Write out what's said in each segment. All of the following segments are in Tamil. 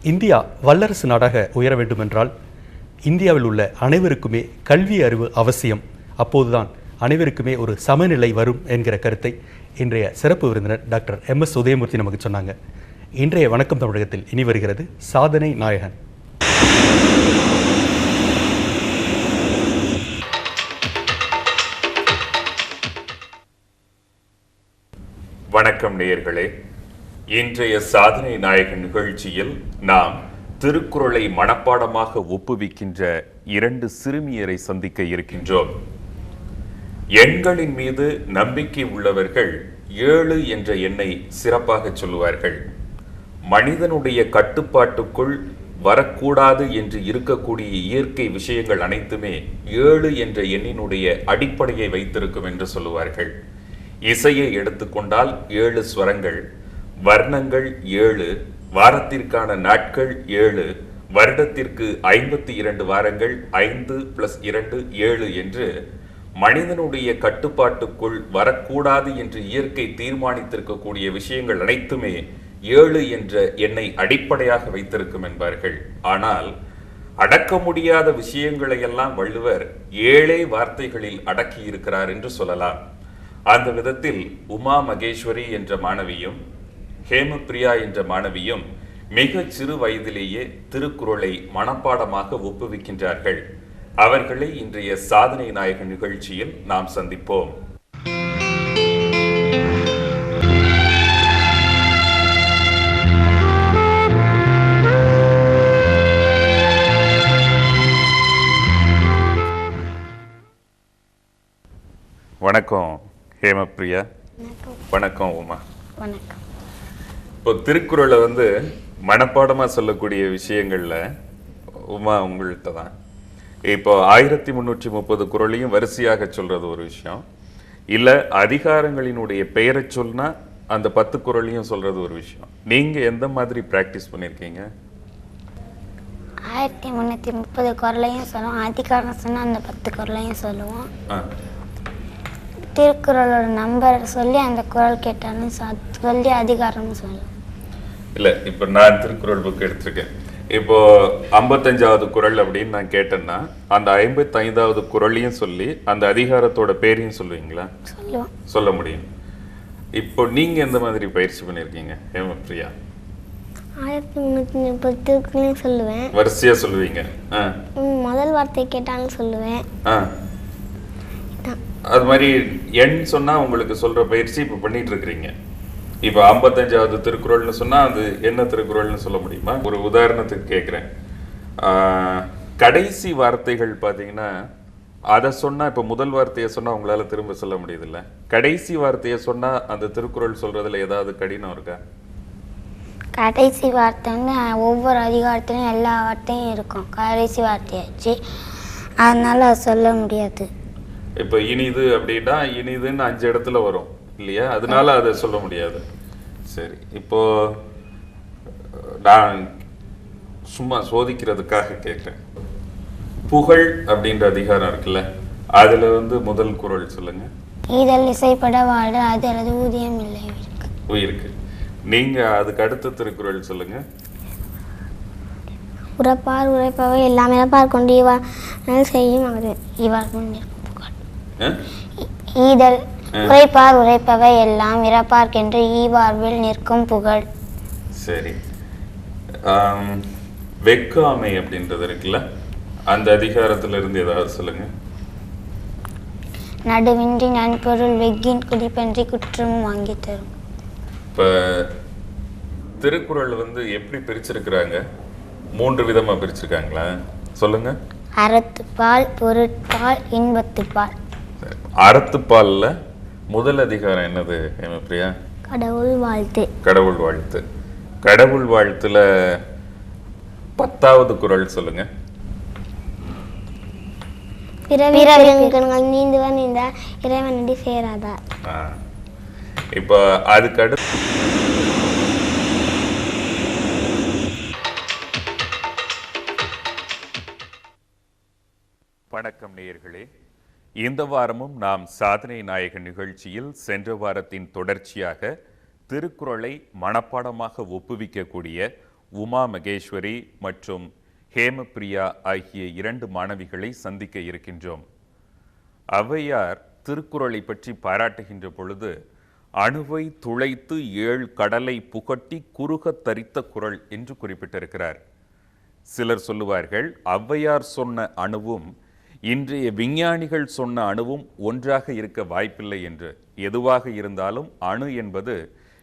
இந்தியா வல்லரசு நாடாக உயர வேண்டுமென்றால் இந்தியாவில் உள்ள அனைவருக்குமே கல்வி அறிவு அவசியம். அப்போதுதான் அனைவருக்குமே ஒரு சமநிலை வரும் என்கிற கருத்தை இன்றைய சிறப்பு விருந்தினர் டாக்டர் MS உதயமூர்த்தி நமக்கு சொன்னாங்க. இன்றைய வணக்கம் தமிழகத்தில் இனி வருகிறது சாதனை நாயகன். வணக்கம் நேயர்களே. இன்றைய சாதனை நாயகன் நிகழ்ச்சியில் நாம் திருக்குறளை மனப்பாடமாக ஒப்புவிக்கின்ற 2 சிறுமியரை சந்திக்க இருக்கின்றோம். எண்களின் மீது நம்பிக்கை உள்ளவர்கள் 7 என்ற எண்ணை சிறப்பாக சொல்லுவார்கள். மனிதனுடைய கட்டுப்பாட்டுக்குள் வரக்கூடாது என்று இருக்கக்கூடிய இயற்கை விஷயங்கள் அனைத்துமே 7 என்ற எண்ணினுடைய அடிப்படையை வைத்திருக்கும் என்று சொல்லுவார்கள். இசையை எடுத்துக்கொண்டால் 7 ஸ்வரங்கள், வர்ணங்கள் 7, வாரத்திற்கான நாட்கள் 7, வருடத்திற்கு 52 வாரங்கள், 5 + 2 7 என்று மனிதனுடைய கட்டுப்பாட்டுக்குள் வரக்கூடாது என்று இயற்கை தீர்மானித்திருக்கக்கூடிய விஷயங்கள் அனைத்துமே 7 என்ற எண்ணை அடிப்படையாக வைத்திருக்கும் என்பார்கள். ஆனால் அடக்க முடியாத விஷயங்களை எல்லாம் வள்ளுவர் 7 வார்த்தைகளில் அடக்கி இருக்கிறார் என்று சொல்லலாம். அந்த விதத்தில் உமா மகேஸ்வரி என்ற மாணவியும் ஹேமப்பிரியா என்ற மாணவியும் மிக சிறு வயதிலேயே திருக்குறளை மனப்பாடமாக ஒப்புவிக்கின்றார்கள். அவர்களை இன்றைய சாதனை நாயகன் நிகழ்ச்சியில் நாம் சந்திப்போம். வணக்கம் ஹேமப்பிரியா. வணக்கம் உமா. வணக்கம். இப்போ திருக்குறளை மனப்பாடமாக சொல்லக்கூடிய விஷயங்கள்ல உமா உங்கள்கிட்ட தான். இப்போ 1330 குறளையும் வரிசையாக சொல்றது ஒரு விஷயம், இல்லை அதிகாரங்களினுடைய பெயரை சொன்னா அந்த 10 குறளையும் சொல்றது ஒரு விஷயம். நீங்க எந்த மாதிரி பிராக்டிஸ் பண்ணியிருக்கீங்க? 1330 குறளையும் சொல்லுவோம், அதிகாரம் சொன்னா அந்த 10 குறளையும் சொல்லுவோம். திருக்குறளோட நம்பர் சொல்லி அந்த குறள் கேட்டாலும் சொல்லி அதிகாரம்னு சொல்லுவோம். இல்லை, இப்போ நான் திருக்குறள் புக் எடுத்திருக்கேன். இப்போ 55வது குறள் அப்படின்னு நான் கேட்டேன்னா அந்த 55வது குறளையும் சொல்லி அந்த அதிகாரத்தோட பேரையும் சொல்லுவீங்களா? சொல்ல முடியும். இப்போ நீங்க எந்த மாதிரி பயிற்சி பண்ணிருக்கீங்க ஹேமப்பிரியா? 1330 திருக்குறளையும் சொல்லுவேன். வரிசையா சொல்லுவீங்க? முதல் வார்த்தை கேட்டாலும் சொல்லுவேன். அது மாதிரி எண் சொன்னா உங்களுக்கு சொல்ற பயிற்சி இப்போ பண்ணிட்டு இருக்கிறீங்க. இப்போ 55வது திருக்குறள்னு சொன்னா அது என்ன திருக்குறள்னு சொல்ல முடியுமா? ஒரு உதாரணத்துக்கு கேட்குறேன். கடைசி வார்த்தைகள் பார்த்தீங்கன்னா அதை சொன்னா இப்போ முதல் வார்த்தையை சொன்னா உங்களால திரும்ப சொல்ல முடியுதுல்ல, கடைசி வார்த்தையை சொன்னா அந்த திருக்குறள் சொல்றதுல ஏதாவது கடினம் இருக்கா? கடைசி வார்த்தை ஒவ்வொரு அதிகாரத்திலும் எல்லா வார்த்தையும் இருக்கும், கடைசி வார்த்தையாச்சு, அதனால சொல்ல முடியாது. இப்போ இனிது அப்படின்னா இனிதுன்னு 5 இடத்துல வரும் இல்லையா, அதனால அதை சொல்ல முடியாது. சரி, இப்போ நான் சும்மா சோதிக்கிறதுக்காக கேட்குறேன். புகழ் அப்படின்ற அதிகாரம் இருக்குல்ல, அதுல முதல் குறள் சொல்லுங்க. ஈதல் இசைப்பட வாழ அது அல்லது ஊதியம் இல்லை உயிருக்கு. நீங்க அதுக்கு அடுத்த திருக்குறள் சொல்லுங்க. உரைப்பார் உரைப்பவை எல்லாம் இறப்பார் கொண்டு இவர் செய்யும் அது இவர் ஈதல் உரைப்பார் உரைப்பவை எல்லாம் இறப்பார்க்கென்று ஈவார்வில் நிற்கும் புகழ். சரி, வெக்காமை அப்படின்றது இருக்குல்ல, அந்த அதிகாரத்துல இருந்து ஏதாவது சொல்லுங்க. நடுவின்றி நன்பொருள் வெக்கின் குடிப்பன்றி குற்றமும் வாங்கி தரும். இப்ப திருக்குறள் எப்படி பிரிச்சிருக்கிறாங்க? 3 விதமா பிரிச்சிருக்காங்களா? சொல்லுங்க. அறத்துப்பால், பொருட்பால், இன்பத்துப்பால். அறத்துப்பால்ல முதல் அதிகாரம் என்னது ஹேமப்பிரியா? கடவுள் வாழ்த்து. கடவுள் வாழ்த்து. கடவுள் வாழ்த்துல 10வது குறள் சொல்லுங்க. நீந்துவன் இந்த இறைவனடி சேராதார். இப்போ அதுக்கு அடுத்து வணக்கம் நேயர்களே. இந்த வாரமும் நாம் சாதனை நாயகன் நிகழ்ச்சியில் சென்ற வாரத்தின் தொடர்ச்சியாக திருக்குறளை மனப்பாடமாக ஒப்புவிக்கக்கூடிய உமா மகேஸ்வரி மற்றும் ஹேமபிரியா ஆகிய 2 மாணவிகளை சந்திக்க இருக்கின்றோம். ஔவையார் திருக்குறளை பற்றி பாராட்டுகின்ற பொழுது, அணுவை துளைத்து 7 கடலை புகட்டி குறுகத் தரித்த குறள் என்று குறிப்பிட்டிருக்கிறார். சிலர் சொல்லுவார்கள், ஔவையார் சொன்ன அணுவும் இன்றைய விஞ்ஞானிகள் சொன்ன அணுவும் ஒன்றாக இருக்க வாய்ப்பில்லை என்று. எதுவாக இருந்தாலும் அணு என்பது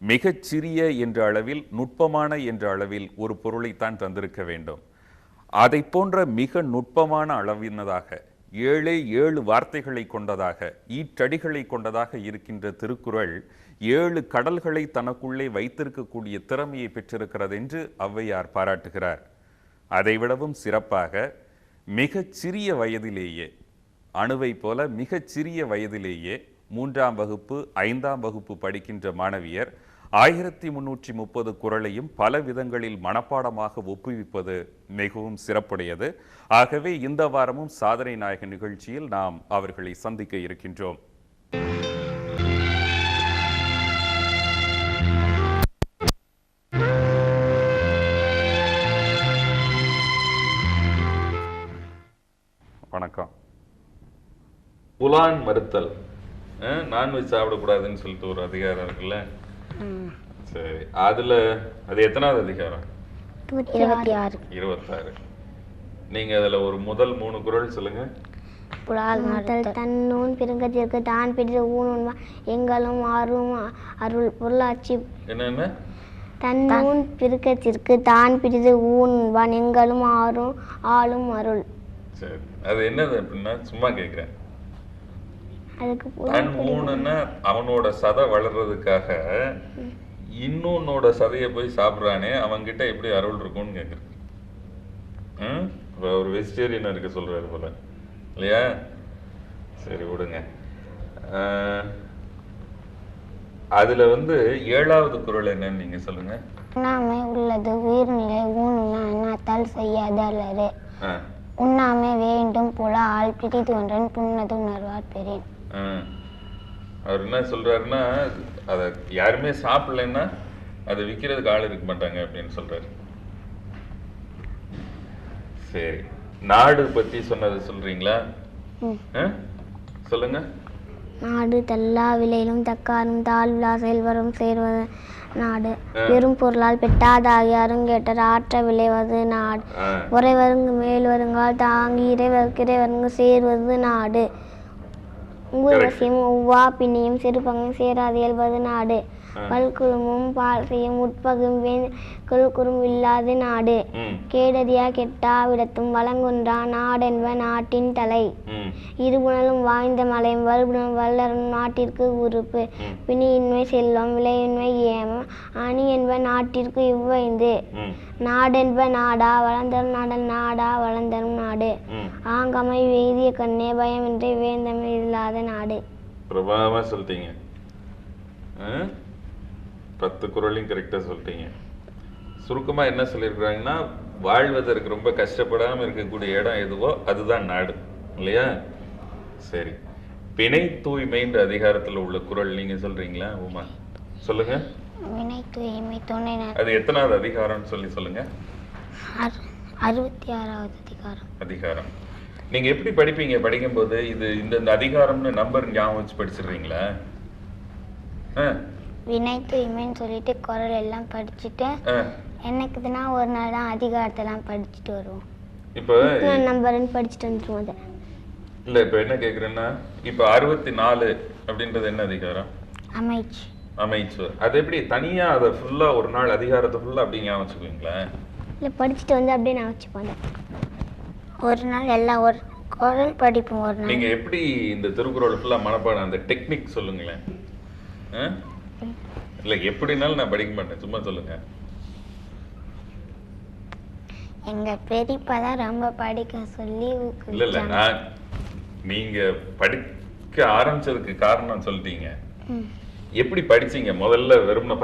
மிகச் சிறிய என்ற அளவில், நுட்பமான என்ற அளவில் ஒரு பொருளைத்தான் தந்திருக்க வேண்டும். அதை போன்ற மிக நுட்பமான அளவினதாக 7 வார்த்தைகளை கொண்டதாக, ஈற்றடிகளை கொண்டதாக இருக்கின்ற திருக்குறள் 7 கடல்களை தனக்குள்ளே வைத்திருக்கக்கூடிய திறமையை பெற்றிருக்கிறது என்று ஔவையார் பாராட்டுகிறார். அதைவிடவும் சிறப்பாக மிகச் சிறிய வயதிலேயே, அணுவை போல மிகச் சிறிய வயதிலேயே 3ஆம் வகுப்பு 5ஆம் வகுப்பு படிக்கின்ற மாணவியர் 1330 குறளையும் பல விதங்களில் மனப்பாடமாக ஒப்புவிப்பது மிகவும் சிறப்புடையது. ஆகவே இந்த வாரமும் சாதனை நாயக நிகழ்ச்சியில் நாம் அவர்களை சந்திக்க இருக்கின்றோம். வணக்கம். புலான் மறுத்தல், நான்வெஜ் சாப்பிடக்கூடாதுன்னு சொல்லிட்டு ஒரு அதிகாரம் இருக்குல்ல? சரி, அதுல அது எத்தனாவது அதிகாரம்? 26. நீங்க அதுல ஒரு முதல் 3 குறள் சொல்லுங்க. தன்னூன் பிறங்கத்திற்கு தான் பிடித்து ஊன் எங்களும் ஆறும் அருள் பொருளாட்சி. என்ன? தன்னூன் பிறக்கத்திற்கு தான் பிடித்து ஊன்வான் எங்களும் ஆளும் அருள். சரி, அது என்னது அப்படின்னா சும்மா கேட்கிறேன். அதுக்கு தன் ஊனுன்னா அவனோட சதை வளர்றதுக்காக இன்னொன்னோட சதையை போய் சாப்பிட்றானே, அவன்கிட்ட எப்படி அருள் இருக்கும்னு கேட்குறேன். ஒரு வெஜிடேரியன் இருக்க சொல்றாரு போல இல்லையா? சரி விடுங்க. அதுல 7வது குறள் என்னன்னு நீங்க சொல்லுங்க. உண்ணாமை உள்ளது உயிர்நிலை ஊனுனா எண்ணத்தால் செய்யாது அல்லது உண்ணாமை வேண்டும் புல ஆள் பிடித்து ஒன்றன் புண்ணது உணர்வார் பெறேன். அவர் என்ன சொல்றாருன்னா, அதை யாருமே சாப்பிடலைன்னா அதை விற்கிறதுக்கு ஆள் இருக்க மாட்டாங்க அப்படின்னு சொல்றாரு. சரி, நாடு பத்தி சொன்னது சொல்றீங்களா? சொல்லுங்க. நாடு தல்லா விலையிலும் தக்காரும் தாழ்விழா செல்வரும் சேர்வது நாடு. பெரும் பொருளால் பெட்டாதாகி அருங்கேட்டர் ஆற்ற விளைவது நாடு. உறைவருங்கு மேல் வருங்கால் தாங்கி இறைவருங்கு சேர்வது நாடு. ஊர்வசியும் ஒவ்வா பிணியும் சிறுபங்கும் சேராது இயல்வது நாடு. பல்குழுமும் பால் செய்யும் உட்பகும் குறும் இல்லாது நாடு. கேடதியா கெட்டா விடத்தும் வளங்குன்றா நாடென்ப நாட்டின் தலை. இருபுணலும் வாய்ந்த மலையும் வல்புணலும் வல்லரும் நாட்டிற்கு உறுப்பு. பிணியின்மை செல்வம் விளையின்மை ஏமம் அணி என்ப நாட்டிற்கு இவ்வைந்து. நாடென்ப நாடா வளர்ந்தரும் நாடல் நாடா வளர்ந்தரும் நாடு. ஆங்கமை வேதிய கண்ணே பயமின்றி வேந்தமை இல்லாத நாடு. பிரபாவமா சொல்லிட்டீங்க. 10 குறளையும் கரெக்டா சொல்லிட்டீங்க. சுருக்கமா என்ன சொல்லியிருக்கிறாங்கன்னா, வாழ்வதற்கு ரொம்ப கஷ்டப்படாம இருக்கக்கூடிய இடம் எதுவோ அதுதான் நாடு இல்லையா? சரி, வினை தூய்மைன்ற அதிகாரத்துல உள்ள குறள் நீங்க சொல்றீங்களா? உமா சொல்லுங்க. வினை தூய்மை துணை. அது எத்தனாவது அதிகாரம்னு சொல்லுங்க. 66வது அதிகாரம். நீங்க எப்படி படிப்பீங்க? படிக்கும்போது இது இந்த அதிகாரம்னு நம்பர் ஞாபகம் வச்சு படிச்சிடுறீங்களா? வினை தூய்மைன்னு சொல்லிட்டு குறள் எல்லாம் படிச்சுட்டு என்னக்குதுன்னா ஒரு நாள் தான் அதிகாரத்தெல்லாம் படிச்சுட்டு வருவோம். இப்போ நம்பர்னு படிச்சுட்டு வந்துருவோம். இல்ல இப்ப என்ன கேக்குறேன்னா, இப்ப 64 அப்படின்றது என்ன அதிகாரம்? அமைச்சு. அது எப்படி தனியா அதை ஃபுல்லா ஒரு நாள் அதிகாரத்தை ஃபுல்லா அப்படி ஞாபகம் வச்சுக்குவீங்களா? இல்ல படிச்சுட்டு வந்து அப்படியே நான் வச்சுப்போம். ஒரு நாள் எல்லாம் ஒரு குறள் படிப்போம். ஒரு நாள் நீங்க எப்படி இந்த திருக்குறள் ஃபுல்லா மனப்பாடம் அந்த டெக்னிக் சொல்லுங்களேன். இல்ல எப்படினாலும் நான் படிக்க மாட்டேன், சும்மா சொல்லுங்க. எங்க பெரியப்பா தான் ரொம்ப படிக்க சொல்லி. இல்ல நான் நீங்க படிக்க ஆரம்பிச்சதுக்கு காரணம் சொல்லிட்டீங்க. எப்படி படிச்சீங்க? முதல்ல வெறும்